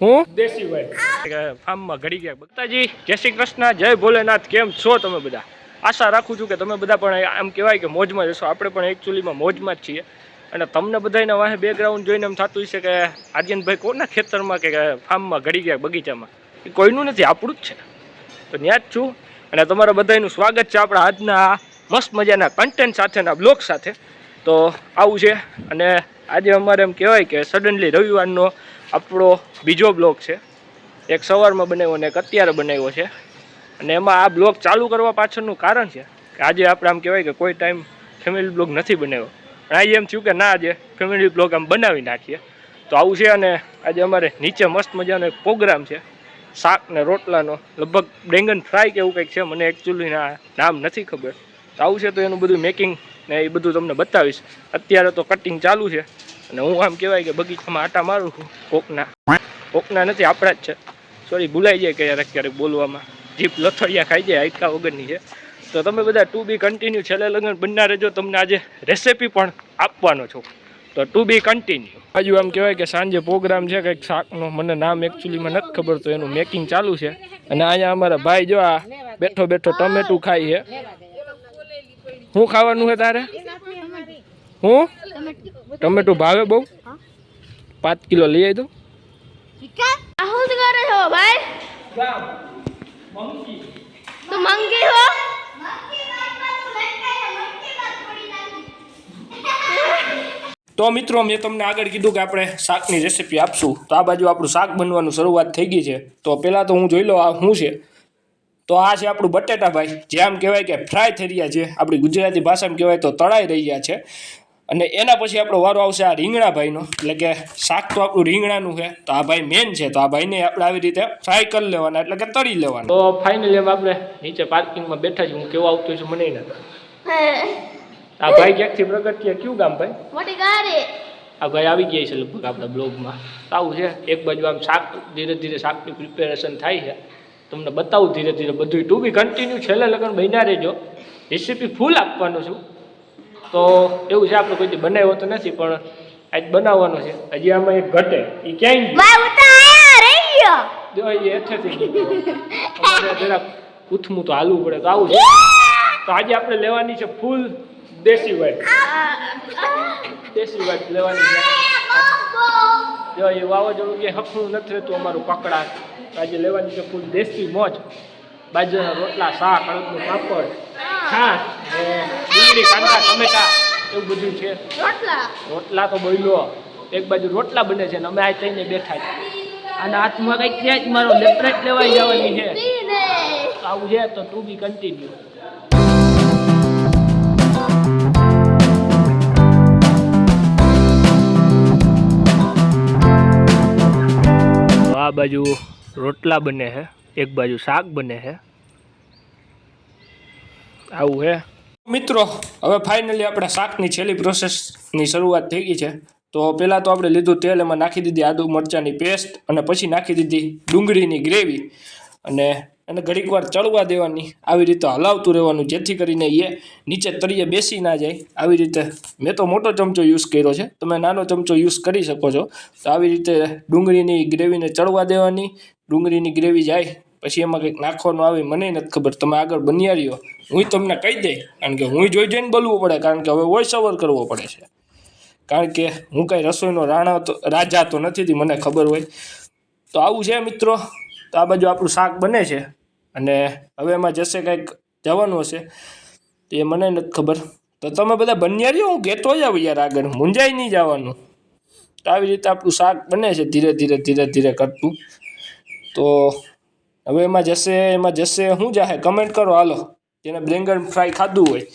હું દેશીભાઈ ફાર્મમાં ઘડી ગયા. બક્તાજી જય શ્રી કૃષ્ણ, જય ભોલેનાથ. કેમ છો તમે બધા? આશા રાખું છું કે તમે બધા પણ આમ કહેવાય કે મોજમાં જશો. આપણે પણ એકચ્યુઅલીમાં મોજમાં જ છીએ. અને તમને બધાને વાહે બેકગ્રાઉન્ડ જોઈને એમ થતું હશે કે આર્યનભાઈ કોના ખેતરમાં કે ફાર્મમાં ઘડી ગયા બગીચામાં. એ કોઈનું નથી, આપણું જ છે. તો ત્યાં જ છું અને તમારા બધાનું સ્વાગત છે આપણા આજના મસ્ત મજાના કન્ટેન્ટ સાથેના બ્લોગ સાથે. તો આવું છે અને આજે અમારે એમ કહેવાય કે સડનલી રવિવારનો આપણો બીજો બ્લોગ છે. એક સવારમાં બનાવ્યો અને એક અત્યારે બનાવ્યો છે. અને એમાં આ બ્લોગ ચાલુ કરવા પાછળનું કારણ છે કે આજે આપણે આમ કહેવાય કે કોઈ ટાઈમ ફેમિલી બ્લોગ નથી બનાવ્યો. આજે એમ થયું કે ના, આજે ફેમિલી બ્લોગ આમ બનાવી નાખીએ. તો આવું છે અને આજે અમારે નીચે મસ્ત મજાનો એક પ્રોગ્રામ છે, શાક ને રોટલાનો, લગભગ બેંગન ફ્રાય કે એવું કંઈક છે, મને એકચ્યુઅલી નામ નથી ખબર. તો આવું છે તો એનું બધું મેકિંગ ને એ બધું તમને બતાવીશ. અત્યારે તો કટિંગ ચાલુ છે અને હું આમ કહેવાય કે બગીચામાં આટા મારું છું. કોકના નથી, આપણા જ છે. સોરી, ભૂલાઈ જાય ક્યારેક બોલવામાં, જીપ લથડિયા ખાઈ જાય, હાડકા વગરની છે. તો તમે બધા ટુ બી કન્ટિન્યુ છેલ્લે લગન બનના રહેજો. તમને આજે રેસિપી પણ આપવાનો છું, તો ટુ બી કન્ટિન્યુ. બાજુ આમ કહેવાય કે સાંજે પ્રોગ્રામ છે કંઈક શાકનો, મને નામ એકચ્યુઅલીમાં નથી ખબર, તો એનું મેકિંગ ચાલુ છે. અને અહીંયા અમારા ભાઈ જો આ બેઠો બેઠો ટમેટું ખાય છે. શું ખાવાનું છે તારે? હું ટમેટું ભાવે બહુ? 5 કિલો લઈ આવી દઉં. કરે છો ભાઈ? તો મંકી હો. તો મિત્રો, મેં તમને આગળ કીધું કે આપણે શાકની રેસીપી આપશું. તો આ બાજુ આપણું શાક બનવાનું શરૂઆત થઈ ગઈ છે. તો પહેલાં તો હું જોઈ લો આ શું છે. તો આ છે આપણું બટેટા ભાઈ, જે આમ કહેવાય કે ફ્રાય થઈ રહ્યા છે. આપણી ગુજરાતી ભાષામાં કહેવાય તો તળાઈ રહ્યા છે. અને એના પછી આપણો વારો આવશે આ રીંગણા ભાઈનો. એટલે કે શાક તો આપણું રીંગણાનું છે, તો આ ભાઈ મેન છે. તો આ ભાઈને આપણે આવી રીતે ફ્રાય કરી લેવાના, એટલે કે તળી લેવાના. તો ફાઇનલી એમ આપણે નીચે પાર્કિંગમાં બેઠા છીએ. હું કેવું આવતું છું મને નથી. આ ભાઈ ક્યાંકથી પ્રગટ થયા? કયું ગામ ભાઈ? મોટી ગાડી. આ ભાઈ આવી ગયા છે લગભગ આપણા બ્લોગમાં. આવું છે. એક બાજુ આમ શાક, ધીરે ધીરે શાકની પ્રિપેરેશન થાય છે. તમને બતાવું ધીરે ધીરે બધું. ટુ બી કન્ટિન્યુ છેલ્લે લગન બન્યા રહેજો. રેસીપી ફૂલ આપવાનું છું. તો એવું છે, આપણે કોઈ બનાવ્યો તો નથી, પણ આજ બનાવવાનો છે. હજી આમાં એક ઘટે, એ ક્યાંય જો એ એઠેથી જરાક ઉથમું તો હાલવું પડે. તો આવું છે. તો આજે આપણે લેવાની છે ફૂલ દેશી વાઇટ. દેશી વાઇટ લેવાની છે. જો એ વાવાઝોડું કે હફનું નથી રહેતું અમારું પકડા. આજે લેવાની છે ફૂલ દેશી મોજ. બાજરાના રોટલા, શાક, અડદનું પાપડ, છાશ, ડુંગળી, કાંદા, ટમેટા, એવું બધું છે. રોટલા તો બોલ્યો, એક બાજુ રોટલા બને છે ને અમે આ થઈને બેઠા છે. અને હાથમાં કંઈક છે જ, મારો લેપરેટ લેવાઈ જવાની છે. આવું છે તો ટુ બી કન્ટિન્યુ. આ બાજુ રોટલા બને છે, એક બાજુ શાક બને છે. આવું છે મિત્રો. હવે ફાઇનલી આપણે શાકની છેલ્લી પ્રોસેસની શરૂઆત થઈ ગઈ છે. તો પહેલાં તો આપણે લીધું તેલ, એમાં નાખી દીધી આદુ મરચાંની પેસ્ટ, અને પછી નાખી દીધી ડુંગળીની ગ્રેવી. અને એને ઘડીક વાર ચડવા દેવાની. આવી રીતે હલાવતું રહેવાનું, જેથી કરીને એ નીચે તળિયે બેસી ના જાય. આવી રીતે મેં તો મોટો ચમચો યુઝ કર્યો છે, તમે નાનો ચમચો યુઝ કરી શકો છો. તો આવી રીતે ડુંગળીની ગ્રેવીને ચડવા દેવાની. ડુંગળીની ગ્રેવી જાય પછી એમાં કંઈક નાખવાનું આવે, મને નથી ખબર. તમે આગળ બન્યા રહ્યો, હું તમને કહી દઈ, કારણ કે હું જોઈ જઈને બોલવું પડે, કારણ કે હવે વોઇસ ઓવર કરવો પડે છે. કારણ કે હું કાંઈ રસોઈનો રાજા તો નથી, મને ખબર હોય. તો આવું છે મિત્રો. તો આ બાજુ આપણું શાક બને છે અને હવે એમાં જશે કંઈક જવાનું હશે, તો એ મને નથી ખબર. તો તમે બધા બન્યા રહ્યો, હું કહેતો જાવ યાર, આગળ મૂંઝાઈ નહીં જવાનું. તો આવી રીતે આપણું શાક બને છે ધીરે ધીરે કરતું. તો હવે એમાં જશે શું જાહે, કમેન્ટ કરો હાલો. જેને બેંગન ફ્રાય ખાધું હોય,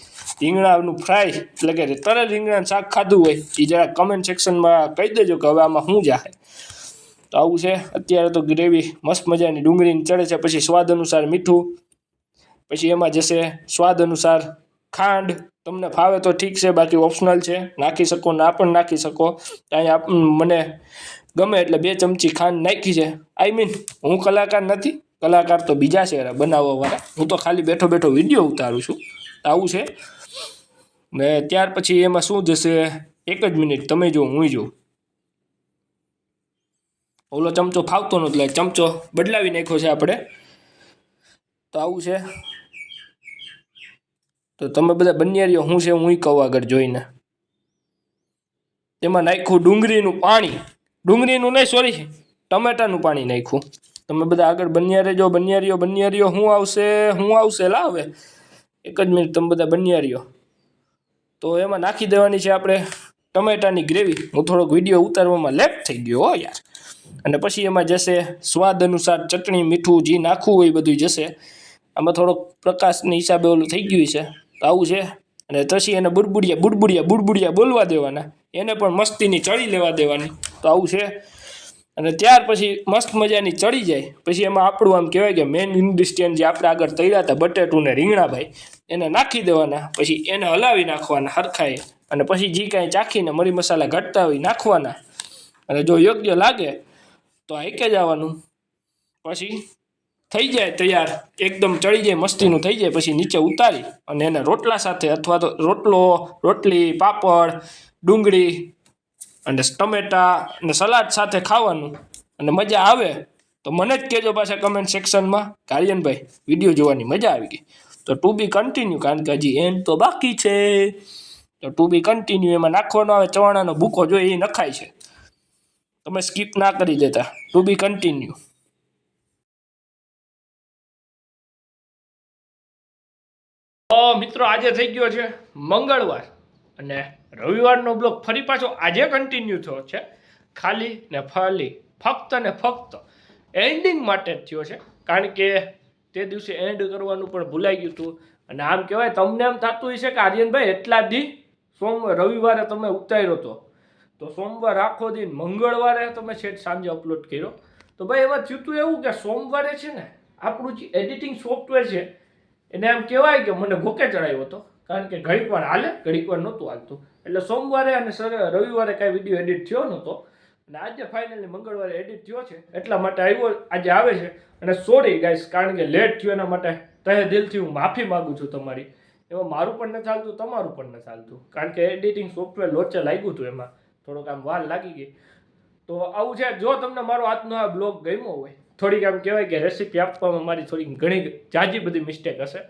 રીંગણાનું ફ્રાય એટલે કે તરેલ રીંગણાનું શાક ખાધું હોય, એ જરા કમેન્ટ સેક્શનમાં કહી દેજો કે હવે આમાં શું જાહે. તો આવું છે. અત્યારે તો ગ્રેવી મસ્ત મજાની ડુંગળીની ચડે છે. પછી સ્વાદ અનુસાર મીઠું, પછી એમાં જશે સ્વાદ અનુસાર ખાંડ. તમને ફાવે તો ઠીક છે, બાકી ઓપ્શનલ છે, નાખી શકો, ના પણ નાખી શકો. અહીંયા મને ગમે એટલે 2 ચમચી ખાંડ નાખી છે. આઈ મીન હું કલાકાર નથી, કલાકાર તો બીજા છે બનાવવાવાળા. હું તો ખાલી બેઠો બેઠો વિડીયો ઉતારું છું. આવું છે. ને ત્યાર પછી એમાં શું જશે, એક જ મિનિટ તમે જો, હું જોઉં. ઓલો ચમચો ફાવતો નહોતો એટલે ચમચો બદલાવી નાખ્યો છે આપણે. તો આવું છે. તો તમે બધા બન્યા રહ્યો શું છે હું કહું આગળ જોઈને. તેમાં નાખ્યું ડુંગળીનું પાણી, ડુંગળીનું નહીં સોરી ટમેટાનું પાણી નાખ્યું. તમે બધા આગળ બન્યા રહેજો, બન્યા રહ્યો. શું આવશે લા હવે એક જ મિનિટ, તમે બધા બન્યા રહ્યો. તો એમાં નાખી દેવાની છે આપણે ટમેટાની ગ્રેવી. હું થોડોક વિડીયો ઉતારવામાં લેટ થઈ ગયો હો યાર. અને પછી એમાં જશે સ્વાદ અનુસાર ચટણી, મીઠું, જે નાખવું હોય એ બધું જશે. આમાં થોડોક પ્રકાશની હિસાબે ઓલું થઈ ગયું છે. તો આવું છે. અને પછી એને બુડબુડિયા બોલવા દેવાના, એને પણ મસ્તીની ચડી લેવા દેવાની. તો આવું છે. અને ત્યાર પછી મસ્ત મજાની ચડી જાય પછી એમાં આપણું આમ કહેવાય કે મેઇન ઇન્ગ્રીડિયન્ટ જે આપણે આગળ તળ્યા હતા બટેટું ને રીંગણા ભાઈ, એને નાખી દેવાના. પછી એને હલાવી નાખવાના હરખાઈ. અને પછી જે કાંઈ ચાખીને મરી મસાલા ઘટતા હોય નાખવાના. અને જો યોગ્ય લાગે તો હાઈકે જવાનું. પછી થઈ જાય તૈયાર, એકદમ ચડી જાય, મસ્તીનું થઈ જાય. પછી નીચે ઉતારી અને એને રોટલા સાથે અથવા તો રોટલી, પાપડ, ડુંગળી અને ટમેટા અને સલાડ સાથે ખાવાનું. અને મજા આવે તો મને જ કહેજો પાછા કમેન્ટ સેક્શનમાં કે આર્યનભાઈ વિડીયો જોવાની મજા આવી ગઈ. તો ટુ બી કન્ટિન્યુ, કારણ કે હજી એન્ડ તો બાકી છે. તો ટુ બી કન્ટિન્યુ. એમાં નાખવાનો આવે ચવાણાનો ભૂકો, જો એ નખાય છે, તમે સ્કીપ ના કરી દેતા. ટુ બી કન્ટિન્યુ. તો મિત્રો આજે થઈ ગયો છે મંગળવાર અને રવિવારનો બ્લોગ ફરી પાછો આજે કન્ટિન્યુ થયો છે. ખાલી ને ફક્ત ને ફક્ત એન્ડિંગ માટે જ થયો છે, કારણ કે તે દિવસે એન્ડ કરવાનું પણ ભૂલાઈ ગયું હતું. અને આમ કહેવાય તમને એમ થતું હશે કે આર્યનભાઈ એટલા દી રવિવારે તમે ઉતાર્યો હતો, તો સોમવાર આખો દિન, મંગળવારે તમે છેક સાંજે અપલોડ કર્યો. તો ભાઈ એમાં થયું હતું એવું કે સોમવારે છે ને આપણું જે એડિટિંગ સોફ્ટવેર છે એને એમ કહેવાય કે મને ભૂકે ચડાવ્યો હતો, કારણ કે ઘડીક વાર હાલે ઘડીક વાર નહોતું હાલતું. એટલે સોમવારે અને રવિવારે કાંઈ વિડીયો એડિટ થયો નહોતો. અને આજે ફાઇનલી મંગળવારે એડિટ થયો છે, એટલા માટે આજે આવે છે. અને સોરી ગાઈસ, કારણ કે લેટ થયો એના માટે તહે દિલથી હું માફી માગું છું તમારી. એમાં મારું પણ નથી ચાલતું, તમારું પણ નથી ચાલતું, કારણ કે એડિટિંગ સોફ્ટવેર લોચે લાગ્યું હતું, એમાં થોડોક આમ વાર લાગી ગઈ. તો આવું છે. જો તમને મારો આજનો આ બ્લોગ ગમ્યો હોય, થોડીક આમ કહેવાય કે રેસીપી આપવામાં મારી થોડી ઘણી જાજી બધી મિસ્ટેક હશે,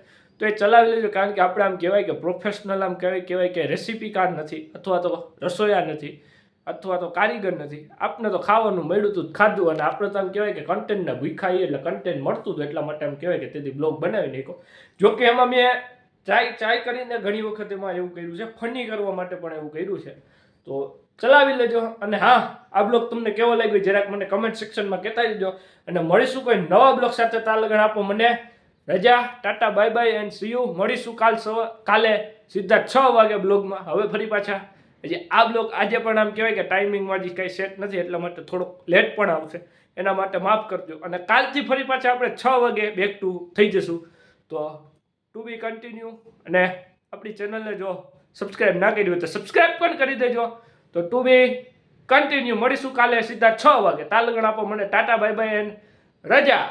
તો એ ચલાવી લેજો. કારણ કે આપણે આમ કહેવાય કે પ્રોફેશનલ આમ કહેવાય કે રેસીપીકાર નથી, અથવા તો રસોઈયા નથી, અથવા તો કારીગર નથી. આપણે તો ખાવાનું મળ્યું હતું ખાધું, અને આપણે તો આમ કહેવાય કે કન્ટેન્ટના ભૂખાઈએ, એટલે કન્ટેન્ટ મળતું હતું, એટલા માટે આમ કહેવાય કે તેથી બ્લોગ બનાવી નાખ્યો. જોકે એમાં મેં ટ્રાય કરીને ઘણી વખત એમાં એવું કર્યું છે, ફની કરવા માટે પણ એવું કર્યું છે. તો ચલાવી લેજો. અને હા, આ બ્લોગ તમને કેવો લાગ્યો જરાક મને કમેન્ટ સેક્શનમાં કહેતા દેજો. અને મળીશું કોઈ નવા બ્લોગ સાથે. તાલગણ આપો મને રજા. Tata, bye bye and C you. મળીશું કાલે સીધા 6 વાગે બ્લોગમાં. હવે ફરી પાછા હજી આ બ્લોગ આજે પણ આમ કહેવાય કે ટાઈમિંગમાં હજી કંઈ સેટ નથી, એટલા માટે થોડોક લેટ પણ આવશે, એના માટે માફ કરજો. અને કાલથી ફરી પાછા આપણે 6 વાગે બેક ટુ થઈ જશું. તો ટુ બી કન્ટિન્યુ. અને આપણી ચેનલને જો સબસ્ક્રાઈબ ના કરી હોય તો સબસ્ક્રાઈબ પણ કરી દેજો. તો ટુ બી કન્ટિન્યુ. મળીશું કાલે સીધા 6 વાગે. તાલગણ આપો મને. ટાટા, બાય બાય એન્ડ રજા.